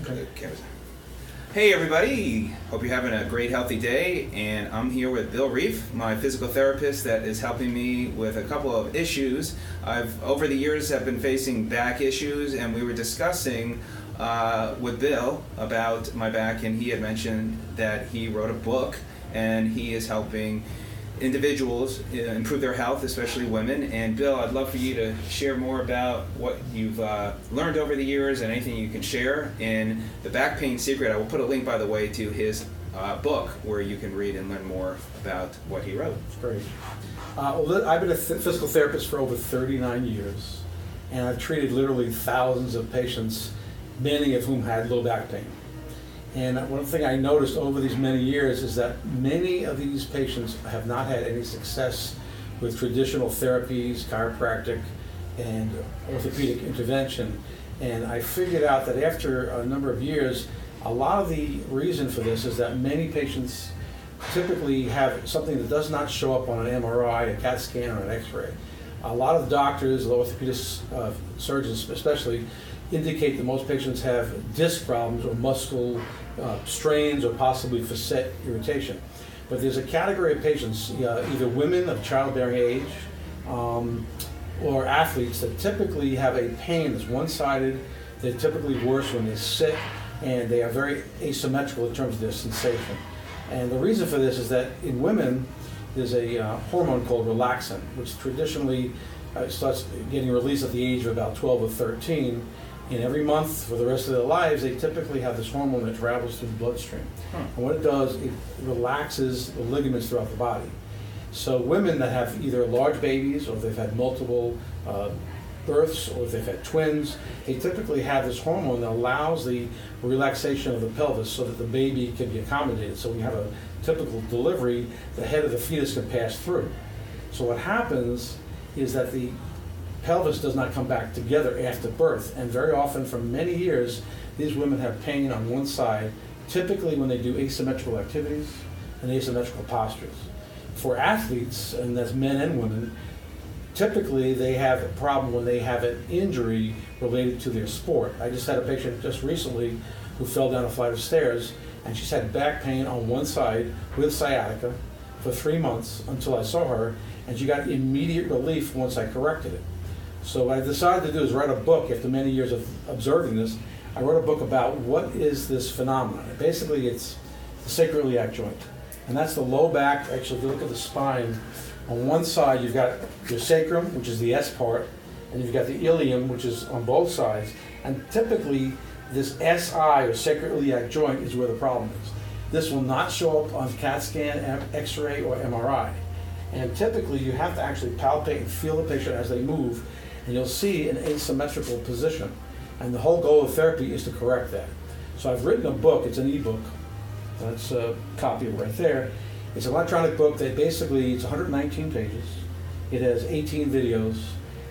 Okay. Hey everybody, hope you're having a great healthy day, and I'm here with Bill Reif, my physical therapist that is helping me with a couple of issues. I've over the years have been facing back issues, and we were discussing with Bill about my back, and he had mentioned that he wrote a book and he is helping individuals improve their health, especially women. And Bill, I'd love for you to share more about what you've learned over the years and anything you can share in The Back Pain Secret. I will put a link, by the way, to his book where you can read and learn more about what he wrote. That's great. I've been a physical therapist for over 39 years, and I've treated literally thousands of patients, many of whom had low back pain. And one thing I noticed over these many years is that many of these patients have not had any success with traditional therapies, chiropractic, and orthopedic intervention. And I figured out that after a number of years, a lot of the reason for this is that many patients typically have something that does not show up on an MRI, a CAT scan, or an X-ray. A lot of doctors, orthopedists, surgeons especially, indicate that most patients have disc problems or muscle strains or possibly facet irritation. But there's a category of patients, either women of childbearing age or athletes, that typically have a pain that's one-sided. They're typically worse when they sit, and they are very asymmetrical in terms of their sensation. And the reason for this is that in women, there's a hormone called relaxin, which traditionally starts getting released at the age of about 12 or 13. And every month for the rest of their lives, they typically have this hormone that travels through the bloodstream. And what it does, it relaxes the ligaments throughout the body. So women that have either large babies, or they've had multiple births, or if they've had twins, they typically have this hormone that allows the relaxation of the pelvis so that the baby can be accommodated. So when you have a typical delivery, the head of the fetus can pass through. So what happens is that the pelvis does not come back together after birth, and very often for many years these women have pain on one side, typically when they do asymmetrical activities and asymmetrical postures. For athletes, and that's men and women, typically they have a problem when they have an injury related to their sport. I just had a patient just recently who fell down a flight of stairs, and she's had back pain on one side with sciatica for 3 months until I saw her, and she got immediate relief once I corrected it. So what I decided to do is write a book. After many years of observing this, I wrote a book about what is this phenomenon. And basically, it's the sacroiliac joint. And that's the low back. Actually, if you look at the spine, on one side you've got your sacrum, which is the S part, and you've got the ilium, which is on both sides. And typically, this SI, or sacroiliac joint, is where the problem is. This will not show up on CAT scan, X-ray, or MRI. And typically, you have to actually palpate and feel the patient as they move, and you'll see an asymmetrical position. And the whole goal of therapy is to correct that. So I've written a book, it's an ebook. That's a copy of it right there. It's an electronic book that basically, it's 119 pages. It has 18 videos,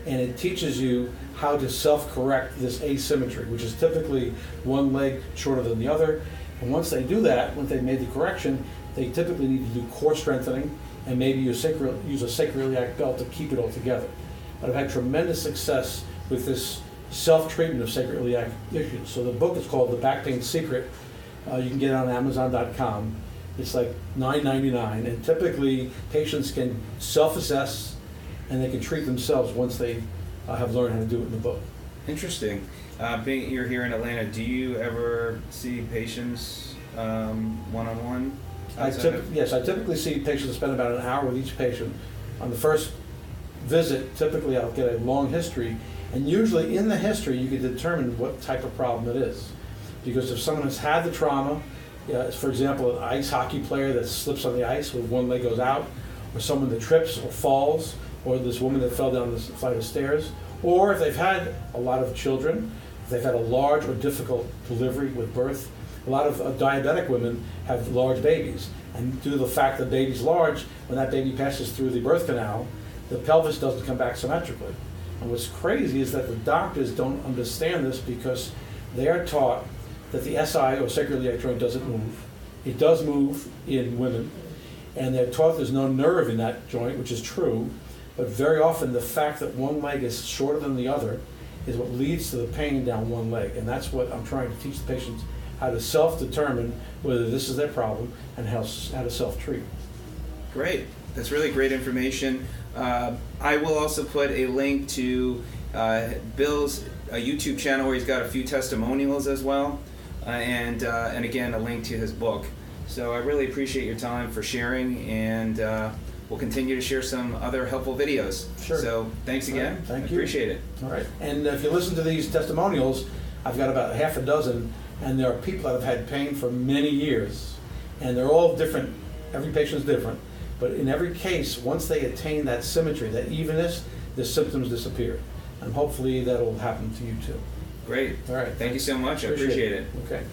and it teaches you how to self-correct this asymmetry, which is typically one leg shorter than the other. And once they do that, once they've made the correction, they typically need to do core strengthening and maybe use a sacroiliac belt to keep it all together. But I've had tremendous success with this self-treatment of sacroiliac issues. So the book is called The Back Pain Secret. You can get it on Amazon.com. It's like $9.99, and typically patients can self-assess and they can treat themselves once they have learned how to do it in the book. Interesting. Being you're here in Atlanta, do you ever see patients one-on-one? Yes, I typically see patients that spend about an hour with each patient. On the first visit, typically I'll get a long history, and usually in the history you can determine what type of problem it is. Because if someone has had the trauma, for example, an ice hockey player that slips on the ice with one leg goes out, or someone that trips or falls, or this woman that fell down this flight of stairs, or if they've had a lot of children, if they've had a large or difficult delivery with birth. A lot of diabetic women have large babies, and due to the fact that the baby's large, when that baby passes through the birth canal, the pelvis doesn't come back symmetrically. And what's crazy is that the doctors don't understand this, because they are taught that the SI, or sacroiliac joint, doesn't move. It does move in women, and they're taught there's no nerve in that joint, which is true, but very often the fact that one leg is shorter than the other is what leads to the pain down one leg. And that's what I'm trying to teach the patients, how to self-determine whether this is their problem and how to self-treat. Great. That's really great information. I will also put a link to Bill's YouTube channel where he's got a few testimonials as well, and again, a link to his book. So I really appreciate your time for sharing, and we'll continue to share some other helpful videos. Sure. So thanks again. Right. Thank I you. Appreciate it. All right. And if you listen to these testimonials, I've got about half a dozen, and there are people that have had pain for many years, and they're all different. Every patient is different. But in every case, once they attain that symmetry, that evenness, the symptoms disappear. And hopefully that'll happen to you too. Great. All right. Thank you so much. I appreciate it. Okay.